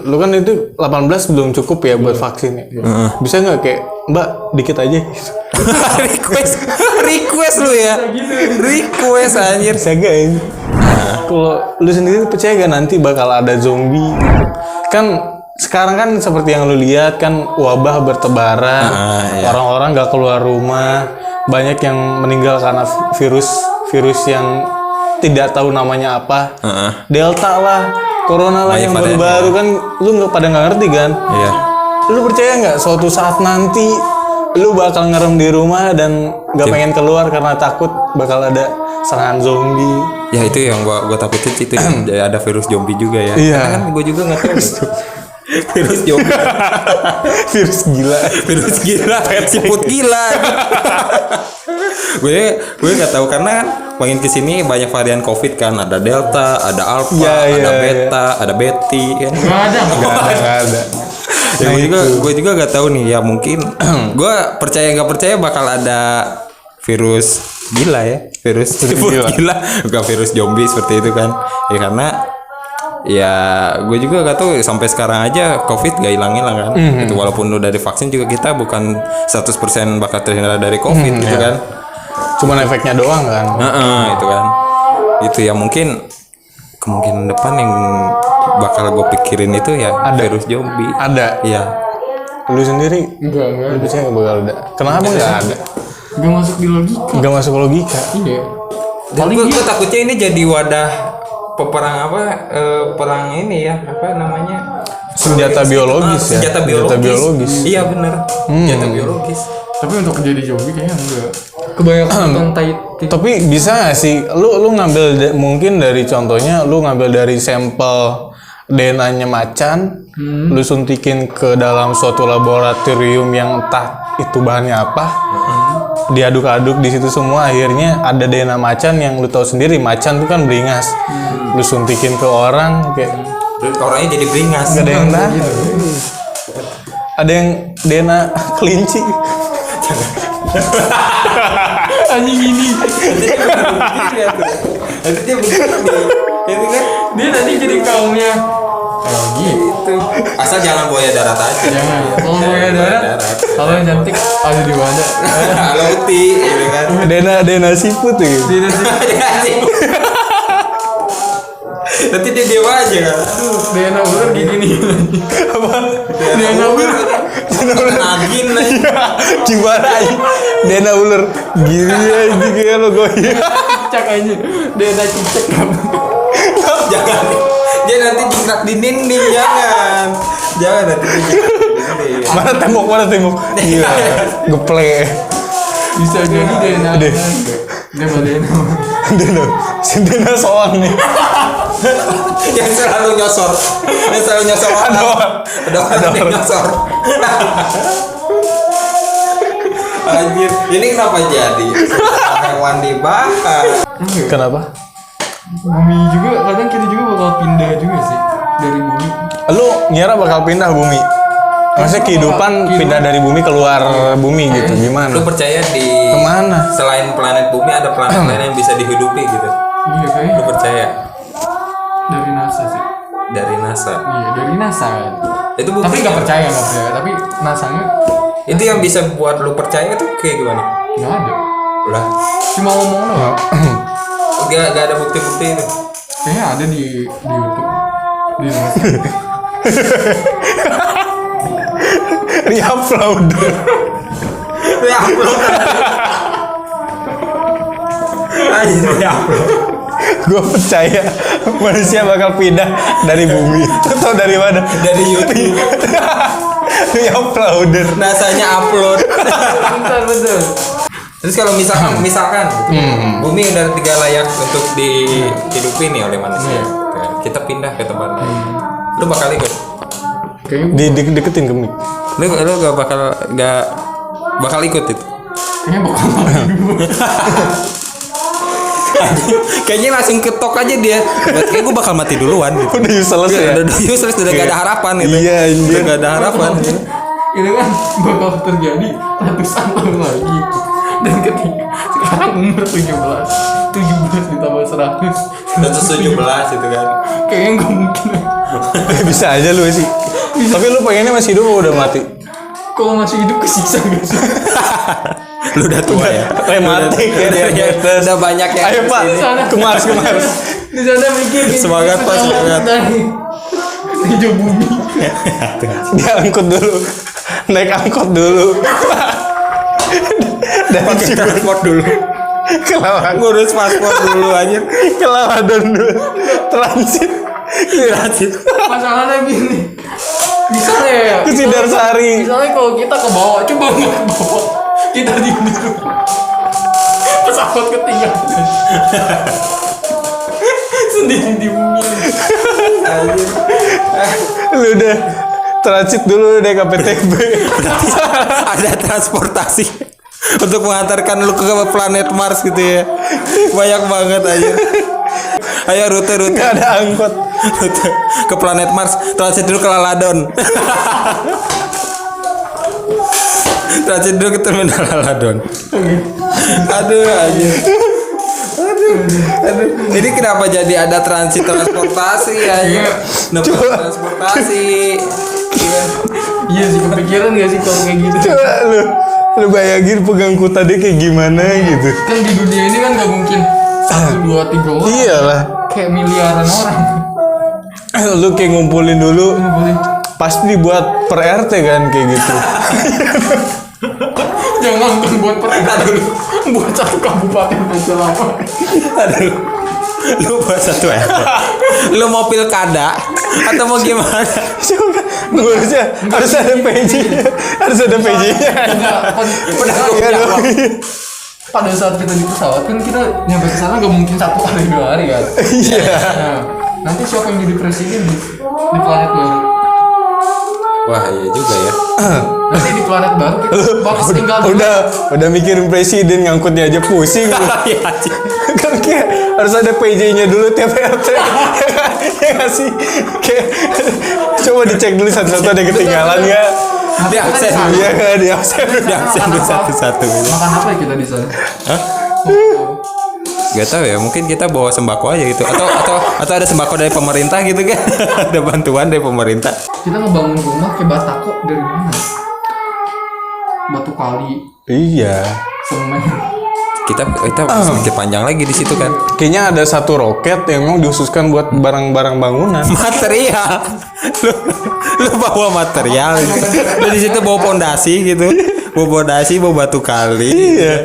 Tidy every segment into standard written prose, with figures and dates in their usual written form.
lu kan itu 18 belum cukup ya buat vaksin ya. Bisa nggak kayak Mbak dikit aja gitu. request lu ya. Request anjir. Bisa gak ya? Kalau lu sendiri percaya gak nanti bakal ada zombie? Kan sekarang kan seperti yang lu lihat kan wabah bertebaran, orang-orang gak keluar rumah, banyak yang meninggal karena virus yang tidak tahu namanya apa. Delta lah, corona lah yang baru-baru kan, lu pada nggak ngerti kan? Iya. Lu percaya nggak suatu saat nanti lu bakal ngerem di rumah dan nggak pengen keluar karena takut bakal ada serangan zombie? Ya itu yang gua takutin itu ya, ada virus zombie juga ya. Iya. Karena kan gua juga nggak tahu. Virus zombie. Virus gila, siput gila. gue nggak tahu karena kan makin kesini banyak varian COVID kan, ada Delta, ada Alpha, ada Beta, ada Betty kan. Nggak ada. Ya, gue juga nggak tahu nih ya, mungkin gue percaya nggak percaya bakal ada virus gila ya, virus gila, bukan virus zombie seperti itu kan ya, karena ya gue juga gak tahu sampai sekarang aja COVID gak hilang-hilang kan. Itu walaupun udah divaksin juga kita bukan 100% bakal terhindar dari COVID gitu kan. Cuman efeknya doang kan. Itu kan. Itu ya mungkin kemungkinan depan yang bakal gue pikirin itu ya ada virus zombie. Ada. Iya. Lu sendiri? Enggak Lu percaya gak bakal ada? Kenapa nggak ada? Gak masuk di logika. Nggak masuk logika. Iya. Paling gue takutnya ini jadi wadah peperang perang ini ya, apa namanya, senjata biologis ya. Senjata biologis. Iya benar. Senjata biologis. Tapi untuk jadi zombie kayaknya enggak. Kebanyakan Tapi bisa nggak sih lu ngambil mungkin dari contohnya lu ngambil dari sampel DNA-nya macan, lu suntikin ke dalam suatu laboratorium yang entah itu bahannya apa, diaduk-aduk di situ semua, akhirnya ada DNA macan yang lu tahu sendiri macan tuh kan beringas, lu suntikin ke orang kayak orangnya jadi beringas. nggak ada yang tahu. Ada yang DNA kelinci. anjing ini. Nanti dia begini. Ini kan Dia tadi jadi kaumnya. gitu. Asal jangan buaya darat aja. Jangan. Kalau buaya darat, kalau yang cantik ada di mana? Halo Uti, gitu kan. DNA siput tuh. Gitu. Nanti dia dewa aja kan. DNA ular gini. Apa? DNA ular. Nagin aja. Gimana aja? DNA ular. Gini aja kayak lo gue. Cicak aja. DNA cicak. Jangan. Dia nanti jingkrak di dinding, jangan nanti dia jingkrak di dinding. Mana tembok? Iya. Geplek. Bisa jadi DNA. DNA soang nih. Yang selalu nyosor ada orang yang nyosor. Anjir, ini kenapa jadi hewan dibahas? Kenapa? Bumi juga, kadang kita juga bakal pindah juga sih dari bumi. Lu ngira bakal pindah bumi? Maksudnya kehidupan pindah dari bumi keluar bumi gitu, gimana? Lu percaya di Kemana? selain planet bumi ada planet lain yang bisa dihidupi gitu? Iya kayaknya Lu percaya? dari NASA sih. Dari NASA. Iya dari NASA kan. Itu Tapi buktinya. nggak percaya. Tapi NASA-nya Itu yang bisa buat lu percaya itu kayak gimana? nggak ada. Lah, Cuma ngomong doang. gak ada bukti-bukti itu. Kayaknya ada di YouTube. Di NASA. Re-upload. Ya upload. Gue percaya manusia bakal pindah dari bumi. Atau dari mana? Dari YouTube. Re-uploader. NASA-nya upload. Betul. Terus kalau misalkan bumi udah tidak layak untuk dihidupi nih oleh manusia, kita pindah ke tempat lain, lu bakal ikut? Kayaknya Deketin ke mic. Lu gak bakal ikut itu? kayaknya bakal mati dulu. Kayaknya langsung ketok aja dia. Kayak gue bakal mati duluan gitu. Udah useless ya. Udah useless, udah gak ada harapan gitu. Iya, anjir. Udah gak ada harapan. Itu kan bakal terjadi ratusan tahun lagi. Dan ketika sekarang umur 17 17 ditambah 100 117 itu kan. kayaknya nggak mungkin. Bisa aja lu sih. Tapi lu pengennya masih hidup atau udah mati? Kalau masih hidup kesiksa gak sih? Lu udah tua ya. Rematik ya, diabetes. Udah banyak ya. Ayo Pak, kemas. Di sana mikir kayak Semangat, gitu, Pak, semangat. Di jauh bumi. Dia angkut dulu. Naik angkot dulu. Pakai transport dulu. Kelawan. Ngurus paspor dulu aja. Kelawadon dulu. Transit. Masalahnya gini. Misalnya ya. Ke Sidarsari. Misalnya kalau kita ke bawah, coba nggak ke bawah. Kita di pesawat ketinggalan. Sendiri di bumi. Lu udah transit dulu deh KPTB. Berarti ada transportasi untuk mengantarkan lu ke planet Mars gitu ya. Banyak banget aja. Ayo rute. Gak ada angkot. Rute ke planet Mars, transit dulu ke Laladon. Transit dulu ke terminal Laladon. Aduh aja. Aduh. Ini kenapa jadi ada transportasi ya? Transportasi. Iya sih, kepikiran gak sih kalau kayak gitu? Coba lu bayangin pegang kuta dia kayak gimana gitu. Kan di dunia ini kan gak mungkin 1, 2, 3 orang. Iyalah. Kayak miliaran orang. Lu kayak ngumpulin dulu. Boleh. Pasti dibuat per RT kan kayak gitu. Jangan kan buat pernah dulu. Buat satu kabupaten aja lama. Aduh. Lu buat satu ya. Lu mau pilkada atau mau gimana? Coba harus ada PJ-nya. Harus ada PJ-nya. Iya dong. Pada saat kita di pesawat kan kita nyampe ke sana gak mungkin 1 hari 2 hari kan. Iya. Nah, nanti siapa yang jadi presiden di planet baru? Wah, iya juga ya. Nanti di planet baru kita bakal tinggal di Udah mikirin presiden ngangkutnya aja pusing. Iya. Kan kayak harus ada PJ-nya dulu tiap RT. Ya nggak sih? Kayak coba dicek dulu satu-satu ada ketinggalan ya. Di absen. Iya kan di absen. Di absen dulu satu-satu. Makan apa ya kita di sana? Hah? Gak tahu ya, mungkin kita bawa sembako aja gitu, atau ada sembako dari pemerintah gitu kan. Ada bantuan dari pemerintah. Kita ngebangun rumah kayak batako dari mana? Batu kali, Iya. semen. Kita mikir panjang lagi di situ kan. Kayaknya ada satu roket yang memang dikhususkan buat barang-barang bangunan. Material. Lu bawa material gitu. Lu di situ bawa pondasi gitu. Bawa pondasi, bawa batu kali. Iya.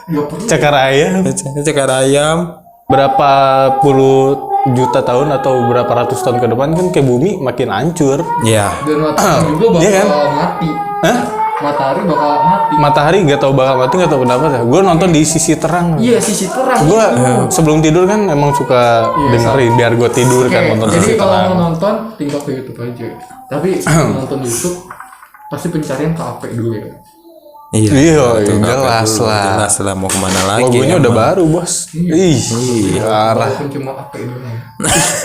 Gak perlu. Cakar ayam. Cakar ayam. Berapa puluh juta tahun atau berapa ratus tahun ke depan kan kayak bumi makin hancur. Iya. Dan matahari juga bakal Iya kan? mati. Hah? Matahari bakal mati. Matahari gak tau bakal mati gak tau kenapa ya. Gue nonton di sisi terang. Iya, sisi terang. Gue itu. sebelum tidur kan emang suka dengerin biar gue tidur Oke, kan nonton jadi sisi kalau terang. mau nonton tinggal ke YouTube aja. Tapi nonton YouTube pasti pencarian ke HP dulu ya. Iya, Betul, jelas dulu. lah. Jelas lah mau kemana lagi. Logonya udah emang. baru bos. Ih, parah. Walaupun cuma HP doang.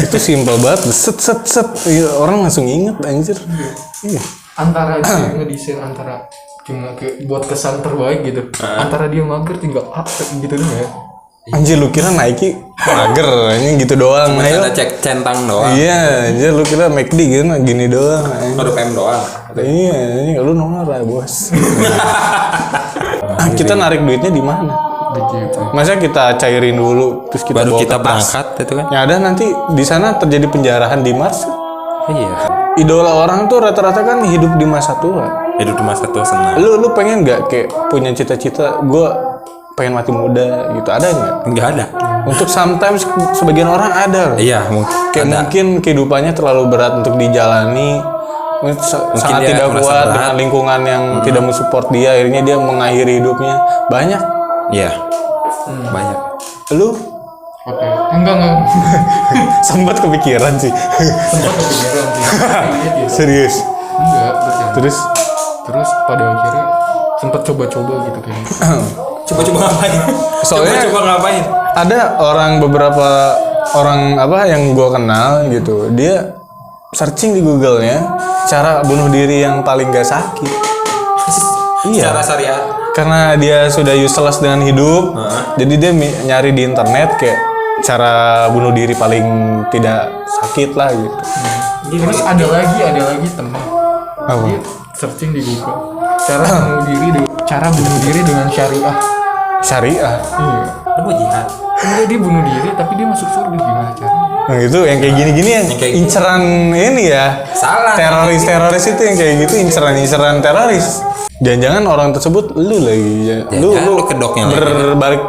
Itu simpel banget. Set. Iya, orang langsung inget anjir. Iya. Antara dia ngedesain antara cuma kayak buat kesan terbaik gitu. Antara dia mager tinggal HP gitu doang ya. Anjir lu kira Nike mager, ini gitu doang. Ayo. Ada cek centang doang. Iya, anjir lu kira McD gitu gini doang. Huruf M doang. Iya, ini lu norak bos. Kita narik duitnya di mana? Begitu. Masa kita cairin dulu terus kita Baru bawa kita ke tas? berangkat itu kan. Ya ada nanti di sana terjadi penjarahan di Mars. Iya. Idola orang tuh rata-rata kan hidup di masa tua. Hidup di masa tua senang. Lu pengen nggak kayak punya cita-cita gue pengen mati muda gitu, ada nggak? Enggak ada. Untuk sometimes sebagian orang ada. Iya, mungkin. Kayak ada. mungkin kehidupannya terlalu berat untuk dijalani. Sangat dia tidak merasa kuat berat. dengan lingkungan yang tidak mensupport dia, akhirnya dia mengakhiri hidupnya. Banyak. Iya. Banyak. Lu Oke. Enggak. sempat kepikiran sih. Sempat kepikiran sih. Iya, gitu. Serius. Enggak, bercanda. Terus pada akhirnya sempat coba-coba gitu kayaknya. Coba-coba ngapain? Soalnya- coba ngapain? ada beberapa orang yang gua kenal gitu, dia searching di Google-nya cara bunuh diri yang paling gak sakit. Iya. Secara syariat. karena dia sudah useless dengan hidup, jadi dia nyari di internet kayak cara bunuh diri paling tidak sakit lah gitu. Terus ada lagi teman. Apa? Dia searching di Google cara bunuh diri dengan syariah. Syariah. Iya. Lu mau jihad. Enggak, dia bunuh diri tapi dia masuk surga, gimana caranya? Nah itu yang kayak gini-gini yang kayak inceran ini ya. Salah. Teroris itu yang kayak gitu inceran teroris. Jangan-jangan orang tersebut lu lagi ya. Lu kedoknya berbalik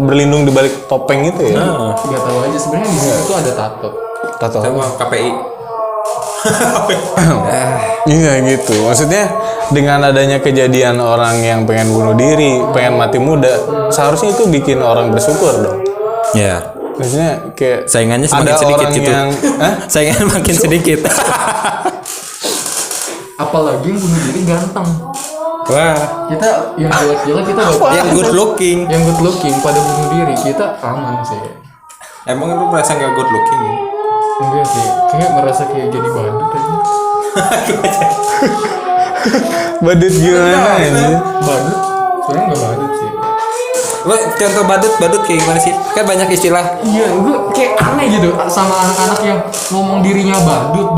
berlindung di balik topeng itu ya. Enggak tahu aja sebenarnya di situ tuh ada tato. Sama KPI. Iya gitu. Maksudnya dengan adanya kejadian orang yang pengen bunuh diri, pengen mati muda, seharusnya itu bikin orang bersyukur dong. Ya. Maksudnya kayak Saingannya semakin ada sedikit orang gitu. yang Saingannya makin sedikit. Apalagi yang bunuh diri ganteng. Wah. Kita yang jelek-jelek kita gak Yang good looking. Yang good looking pada bunuh diri kita aman sih. Emang lu merasa gak good looking? Enggak sih, kayak merasa kayak jadi badut aja. badut gimana ini? Badut? Sebenarnya nggak badut sih. Lu contoh badut kayak gimana sih? Kan banyak istilah. Iya, gue kayak aneh gitu sama anak-anak yang ngomong dirinya badut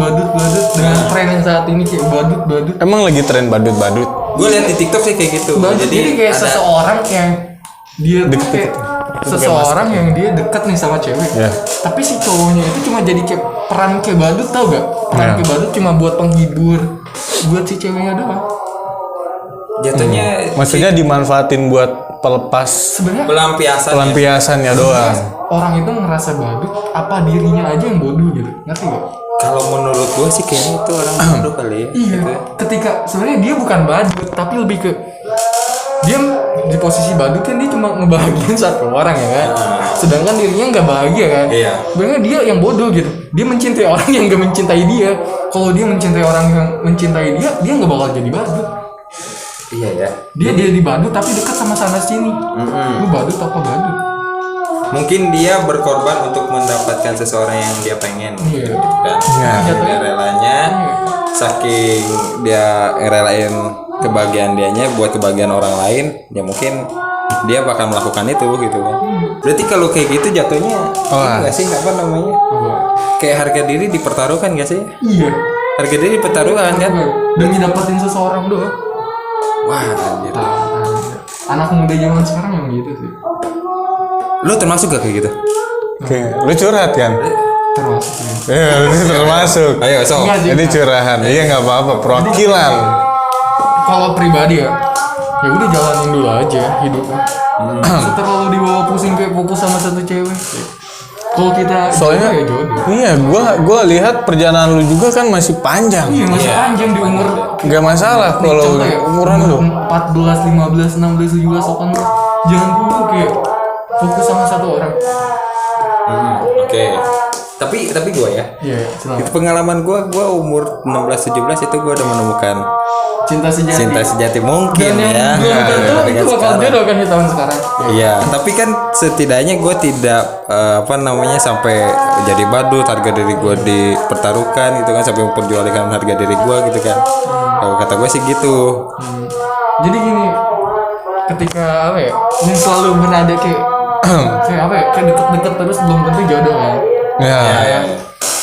dengan tren yang saat ini kayak badut. Emang lagi tren badut. Gue lihat di TikTok sih kayak gitu. Badut jadi kayak seseorang yang dia Deket. seseorang yang dia deket nih sama cewek. Ya. Tapi si cowoknya itu cuma jadi kayak peran kayak badut, tau gak? Peran kayak badut cuma buat penghibur buat si ceweknya doang. Jatuhnya Maksudnya dimanfaatin buat pelepas Sebenarnya pelampiasannya doang. orang itu ngerasa badut apa dirinya aja yang bodoh gitu, ngerti gak? kalau menurut gue sih kayaknya itu orang bodoh kali ya. Iya. Gitu. Ketika sebenarnya dia bukan badut tapi lebih ke dia di posisi badut kan dia cuma ngebahagiain satu orang ya kan. Sedangkan dirinya nggak bahagia kan. Iya. Sebenarnya dia yang bodoh gitu. Dia mencintai orang yang nggak mencintai dia. Kalau dia mencintai orang yang mencintai dia nggak bakal jadi badut. Iya ya. Dia di badut tapi dekat sama sana sini. Lu badut apa badut? Mungkin dia berkorban untuk mendapatkan seseorang yang dia pengen. Iya. Kan? Iya. Dia relanya saking dia relain kebahagiaan dianya buat kebahagiaan orang lain, ya mungkin dia bakal melakukan itu gitu kan. Berarti kalau kayak gitu jatuhnya enggak sih apa namanya? Kayak harga diri dipertaruhkan gak sih? Iya. Harga diri dipertaruhkan kan? Demi dapetin seseorang doang. Wah, anjir. Anak muda zaman sekarang yang gitu sih. Lu termasuk gak kayak gitu? Oke, lu curhat kan? Termasuk. Iya, lu termasuk. Ayo, so. Enggak, Jadi curahan. Iya nggak apa-apa, perwakilan. Kalau pribadi ya udah jalanin dulu aja hidupnya. Terlalu dibawa pusing kayak fokus sama satu cewek. Kalau kita Soalnya ya jodoh. iya, gua lihat perjalanan lu juga kan masih panjang. Iya masih panjang di umur. Nggak masalah Nih, kalau contoh ya, umuran lu. 14, 15, 16, 17, 18 jangan dulu kayak fokus sama satu orang. Oke. Tapi gue ya. Iya, Itu pengalaman gue umur 16-17 itu gue udah menemukan cinta sejati mungkin dan ya. yang belum tentu itu bakal jodoh kan di tahun sekarang. Iya, tapi kan setidaknya gue tidak sampai jadi badut, harga diri gue dipertaruhkan gitu kan, sampai memperjualkan harga diri gue gitu kan. Kalau kata gue sih gitu. Jadi gini, ketika apa ya, yang selalu berada kayak kayak deket-deket terus belum tentu jodoh kan. Ya.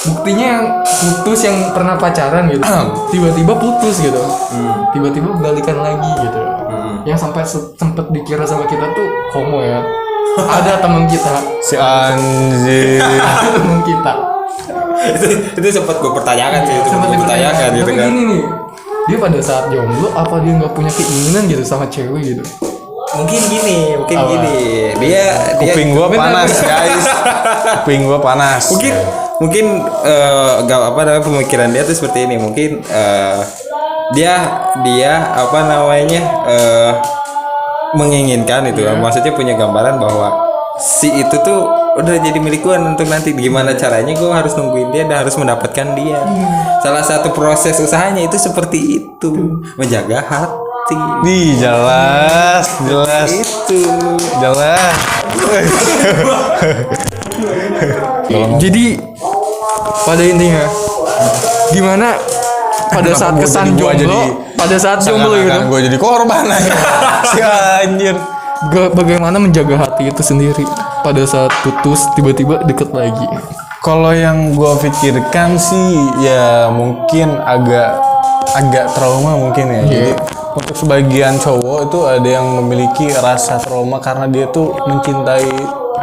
Buktinya yang putus yang pernah pacaran gitu, tiba-tiba putus gitu, tiba-tiba balikan lagi gitu, yang sampai sempet dikira sama kita tuh homo ya. Ada teman kita, Si anjir. teman kita, itu sempat gue pertanyakan sih, sempat gue pertanyakan gitu tapi kan. gini nih, dia pada saat jomblo apa dia nggak punya keinginan gitu sama cewek gitu? Mungkin gini. Dia Kuping gua panas, guys. Kuping gua panas. mungkin pemikiran dia tuh seperti ini. Mungkin dia menginginkan itu, maksudnya punya gambaran bahwa si itu tuh udah jadi milik gue untuk nanti. Gimana caranya gue harus nungguin dia dan harus mendapatkan dia. Salah satu proses usahanya itu seperti itu, menjaga hati. Jelas. Itu Jelas. Jadi pada intinya gimana pada saat mau kesan jadi gua jomblo jadi pada saat jomblo gitu. Seakan-akan gue jadi korban aja. Si anjir. Bagaimana menjaga hati itu sendiri pada saat putus tiba-tiba deket lagi. Kalau yang gue pikirkan sih ya mungkin agak trauma mungkin ya. Jadi untuk sebagian cowok itu ada yang memiliki rasa trauma karena dia tuh mencintai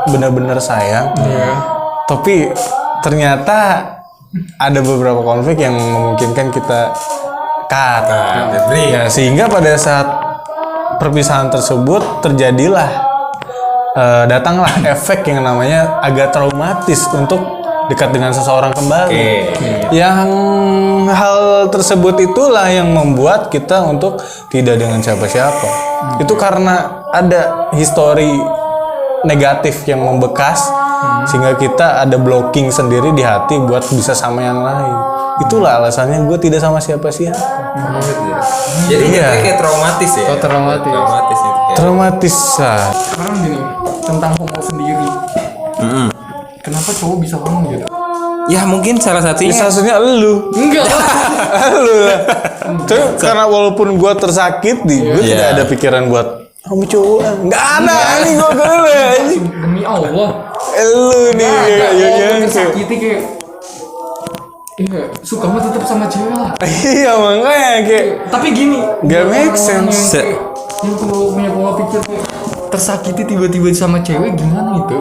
benar-benar sayang. Tapi ternyata ada beberapa konflik yang memungkinkan kita cut. Ya, sehingga pada saat perpisahan tersebut terjadilah datanglah efek yang namanya agak traumatis untuk dekat dengan seseorang kembali. Yang hal tersebut itulah yang membuat kita untuk tidak dengan siapa-siapa. Itu karena ada histori negatif yang membekas sehingga kita ada blocking sendiri di hati buat bisa sama yang lain. Itulah alasannya gue tidak sama siapa-siapa. Jadi kayak traumatis ya. Traumatis itu. Traumatis. Sekarang gini, tentang homo sendiri. Kenapa cowok bisa homo gitu? Ya mungkin salah satunya Elu. Enggak. Elu lah. Karena walaupun gue tersakiti, gue tidak ada pikiran buat kamu cowok. Enggak ada. Ini gue dulu ya. Demi Allah. Elu nih. Ya. Tersakiti kayak suka mah tetap sama cewek lah. Iya makanya kayak. Tapi gini. Gak make sense. Yang kalau punya pola pikir kayak tersakiti tiba-tiba sama cewek gimana itu?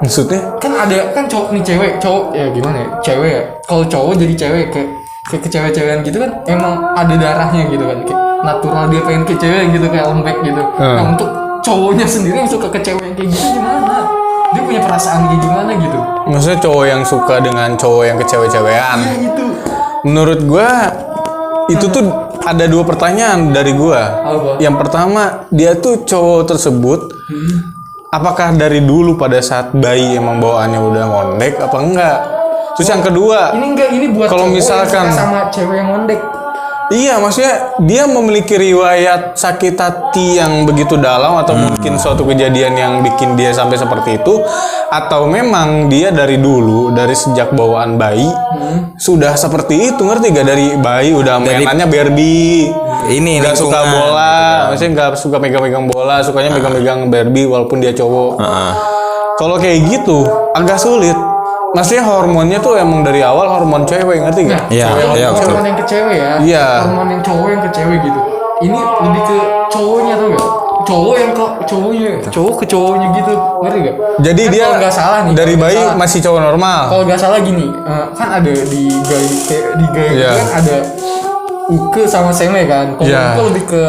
Maksudnya? Kan ada kan cowok nih cowok ya gimana ya cewek ya kalau cowok jadi cewek kayak kecewek-cewekan gitu kan emang ada darahnya gitu kan kayak natural dia pengen ke cewek gitu kayak lembek gitu. Nah untuk cowoknya sendiri yang suka ke cewek yang kayak gitu gimana? Dia punya perasaan kayak gimana gitu? Maksudnya cowok yang suka dengan cowok yang kecewe-cewean? Iya gitu. Menurut gua itu tuh ada dua pertanyaan dari gua. Apa? Yang pertama dia tuh cowok tersebut apakah dari dulu pada saat bayi emang bawaannya udah ngondek apa enggak? Terus yang kedua, ini buat kalau cowok misalkan yang suka sama cewek yang ngondek. Iya, maksudnya dia memiliki riwayat sakit hati yang begitu dalam atau mungkin suatu kejadian yang bikin dia sampai seperti itu, atau memang dia dari dulu, dari sejak bawaan bayi sudah seperti itu, ngerti gak? Dari bayi udah mainannya Barbie, ini nggak suka bola, maksudnya nggak suka megang-megang bola, sukanya megang-megang Barbie walaupun dia cowok. Kalau kayak gitu agak sulit. Maksudnya hormonnya tuh emang dari awal hormon cewek, ngerti gak? Iya, betul. Hormon yang ke cewek ya. Iya. Hormon yang cowok yang ke cewek gitu. Ini lebih ke cowoknya tau gak? Cowok yang ke cowoknya, cowok ke cowoknya gitu, ngerti gak? Jadi kan dia kalau nggak salah nih, dari bayi masih cowok normal. Kalau nggak salah gini, kan ada di gay Iya. kan ada uke sama seme kan. Kalau Iya. uke lebih ke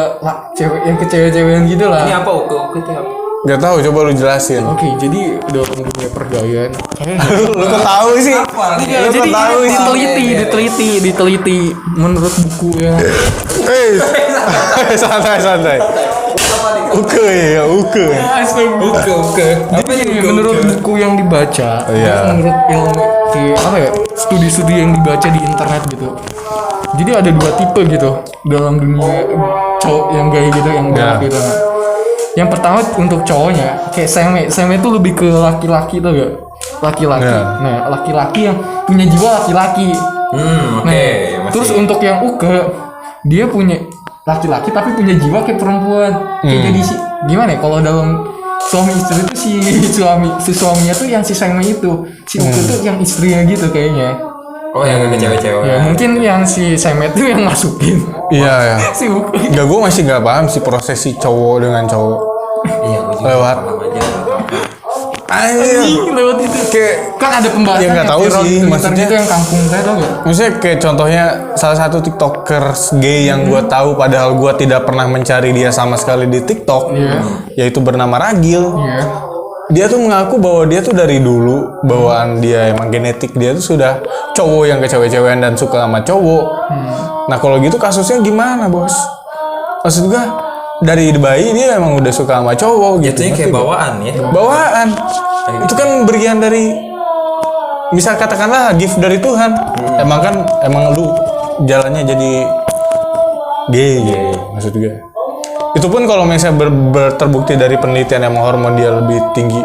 cewek yang ke cewek-cewekan gitu lah. Ini apa uke itu apa? Gak tahu, coba lu jelasin. Oke, jadi dalam dunia pergaulan Lu kok tahu sih? Iya, Lu jadi kok tahu sih? diteliti menurut buku ya. Santai. Uke ya, uke. Uke. Jadi menurut buku yang dibaca, Iya. menurut ilmu apa ya, studi-studi yang dibaca di internet gitu. Jadi ada dua tipe gitu dalam dunia cowok yang gay gitu, yang galak gitu. Yang pertama untuk cowoknya kayak seme itu lebih ke laki-laki tuh gak? Laki-laki. Nah, laki-laki yang punya jiwa laki-laki. Terus untuk yang uke, dia punya laki-laki tapi punya jiwa kayak perempuan. Kayak jadi gimana ya kalau dalam suami istri itu si suaminya tuh yang si seme itu, si uke tuh yang istrinya gitu kayaknya. Oh yang ke cewek-cewek. Ya mungkin yang si seme itu yang masukin. Iya. Si uke. Enggak, gue masih gak paham sih prosesi cowok dengan cowok. Iya, gue juga Lewat. Anjing lewat itu kayak kan ada pembahasan Ya, nggak tahu viral sih, di Twitter maksudnya. gitu yang kampung saya tau gak? Maksudnya kayak contohnya salah satu tiktokers gay yang gue tahu padahal gue tidak pernah mencari dia sama sekali di TikTok, yaitu bernama Ragil. Dia tuh mengaku bahwa dia tuh dari dulu bawaan dia emang genetik dia tuh sudah cowok yang kecewe-cewean dan suka sama cowok. Nah kalau gitu kasusnya gimana bos? Maksud gue dari bayi dia emang udah suka sama cowok gitu. Jatuhnya kayak bawaan ya. Bawaan. Itu kan berian dari, misal katakanlah gift dari Tuhan. Emang lu jalannya jadi gay. Maksud gue. Itu pun kalau misalnya terbukti dari penelitian emang hormon dia lebih tinggi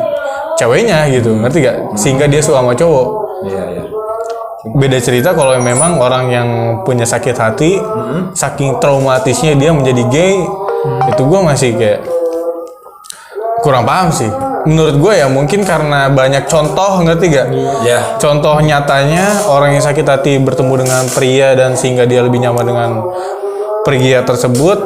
ceweknya gitu, ngerti gak? Sehingga dia suka sama cowok. Iya. Beda cerita kalau memang orang yang punya sakit hati, saking traumatisnya dia menjadi gay, itu gue masih kayak kurang paham sih. Menurut gue ya mungkin karena banyak contoh, ngerti gak? Ya. Contoh nyatanya orang yang sakit hati bertemu dengan pria dan sehingga dia lebih nyaman dengan pria tersebut,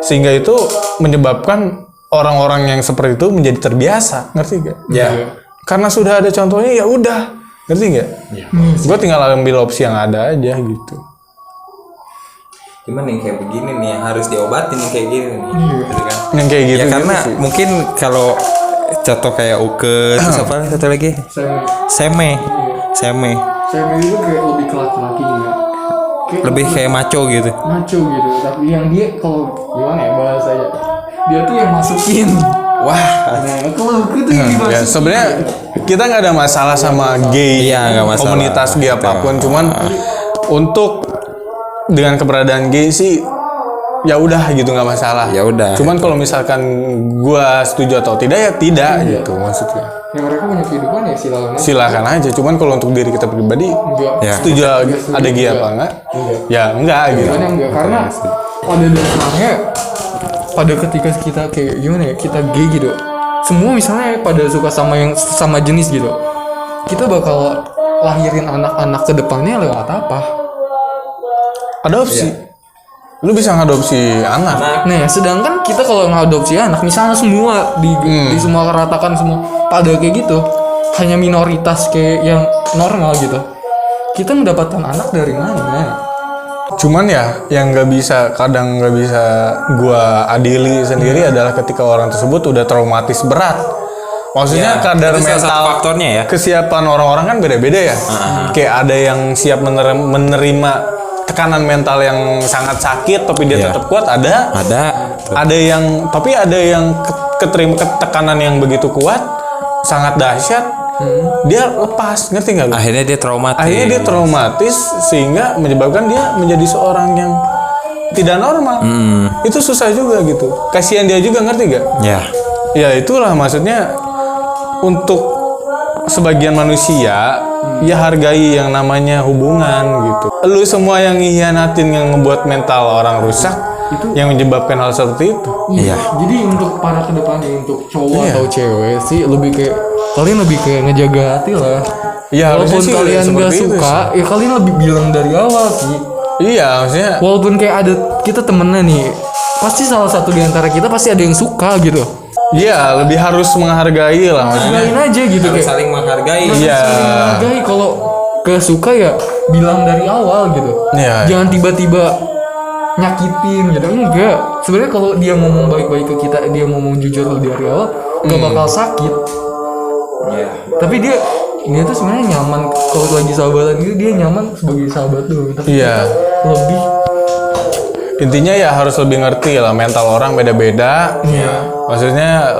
sehingga itu menyebabkan orang-orang yang seperti itu menjadi terbiasa, ngerti gak? Ya. Karena sudah ada contohnya ya udah. Ngerti nggak? Gue tinggal ambil opsi yang ada aja gitu. Cuman yang kayak begini nih harus diobatin yang kayak gini nih. Gitu kan? Yang kayak gitu. Ya karena gitu sih. mungkin kalau contoh kayak Uke terus apa satu lagi? Seme. Saya itu kayak lebih ke laki-laki gitu. Lebih kayak maco gitu. Maco gitu. Tapi yang dia kalau gimana ya bahasanya? Dia tuh yang masukin. Wah. Nah, kalau itu yang dimasukin. Ya sebenarnya kita nggak ada masalah sama gay, Iya, nggak masalah. komunitas gay apapun. Cuman untuk dengan keberadaan gay sih ya udah gitu, nggak masalah. Ya udah. Cuman kalau misalkan gua setuju atau tidak ya tidak gitu maksudnya. Ya mereka punya kehidupan ya Silakan aja. Cuman kalau untuk diri kita pribadi Ya. setuju ada gay apa enggak? Ya enggak gitu. Gimana enggak? Karena pada dasarnya pada ketika kita kayak gimana ya, kita gay gitu, semua misalnya pada suka sama yang sama jenis gitu, kita bakal lahirin anak-anak ke depannya lewat apa? Adopsi. Lu bisa ngadopsi anak. Nah, sedangkan kita kalau ngadopsi anak, misalnya semua di semua ratakan semua pada kayak gitu, hanya minoritas kayak yang normal gitu, kita mendapatkan anak dari mana? Cuman ya yang kadang nggak bisa gua adili sendiri adalah ketika orang tersebut udah traumatis berat. Maksudnya Ya, kadar itu salah satu mental faktornya ya. kesiapan orang-orang kan beda-beda ya. Kayak ada yang siap menerima tekanan mental yang sangat sakit tapi dia tetap kuat, ada yang keterima tekanan yang begitu kuat sangat dahsyat, dia lepas, ngerti nggak lu? Akhirnya dia traumatis sehingga menyebabkan dia menjadi seorang yang tidak normal. Itu susah juga gitu, kasihan dia juga, ngerti gak? Ya itulah maksudnya, untuk sebagian manusia ya hargai yang namanya hubungan gitu. Lu semua yang ngihianatin, yang ngebuat mental orang rusak, itu yang menyebabkan hal seperti itu. Iya. Jadi untuk para kedepannya, untuk cowok atau cewek sih kalian lebih kayak ngejaga hati lah. Ya, walaupun sih kalian gak suka, ya kalian lebih bilang dari awal sih. Iya, maksudnya walaupun kayak ada kita temennya nih, pasti salah satu di antara kita pasti ada yang suka gitu. Iya, lebih harus menghargai lah maksudnya. Hargain aja gitu, harus kayak saling menghargai. Iya. saling menghargai. Kalau gak suka ya bilang dari awal gitu. Iya. Jangan tiba-tiba nyakitin gitu, enggak. Sebenarnya kalau dia ngomong baik-baik ke kita, dia ngomong jujur dari awal, gak bakal sakit. Tapi dia tuh sebenarnya nyaman kalau lagi sahabatan gitu, dia nyaman sebagai sahabat dulu. Tapi kita lebih, intinya ya harus lebih ngerti lah, mental orang beda-beda. Maksudnya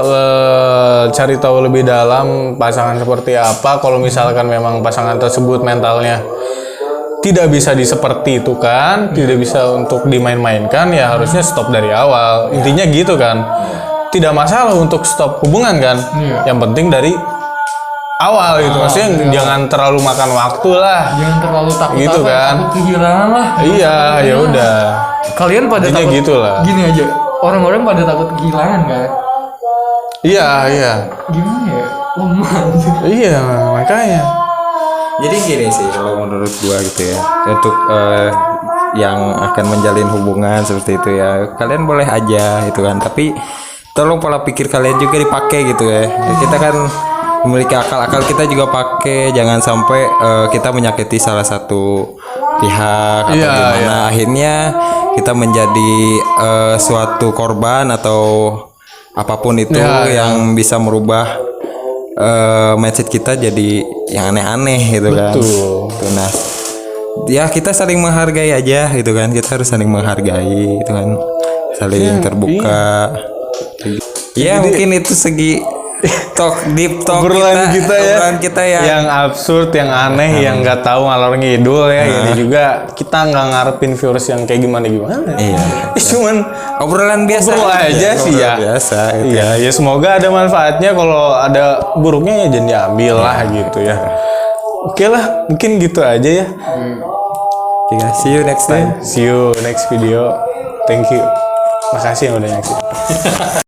cari tahu lebih dalam pasangan seperti apa. Kalau misalkan memang pasangan tersebut mentalnya tidak bisa diseperti itu kan, tidak bisa untuk dimain-mainkan, ya harusnya stop dari awal. Intinya gitu kan. Tidak masalah untuk stop hubungan kan. Yang penting dari awal gitu. Maksudnya jangan terlalu makan waktu lah. jangan terlalu takut Gitu kan. takut kehilangan lah. Iya, ya udah. Kalian pada Intinya takut gitu lah. Gini aja, orang-orang pada takut kehilangan kan. Iya. Gimana ya? Lemah. Iya, makanya. Jadi gini sih kalau menurut gua gitu ya, untuk yang akan menjalin hubungan seperti itu ya, kalian boleh aja gitu kan, tapi tolong pola pikir kalian juga dipakai gitu ya. Kita kan memiliki akal kita juga pakai, jangan sampai kita menyakiti salah satu pihak atau gimana. Akhirnya kita menjadi suatu korban atau apapun itu yang bisa merubah mindset kita jadi yang aneh-aneh gitu kan. Tuh, nah, ya kita saling menghargai aja gitu kan. Kita harus saling menghargai gitu kan. Saling terbuka. Ya mungkin itu segi deep talk obrolan kita ya yang absurd, yang aneh, yang nggak tahu ngalor ngidul ya. Ini juga kita nggak ngarepin viewers yang kayak gimana. Cuman obrolan biasa aja sih ya. Biasa. Iya, ya semoga ada manfaatnya. Kalau ada buruknya ya jangan diambil lah gitu ya. Oke lah, mungkin gitu aja ya. Oke guys, see you next time. See you next video. Thank you. Makasih yang udah nyaksiin.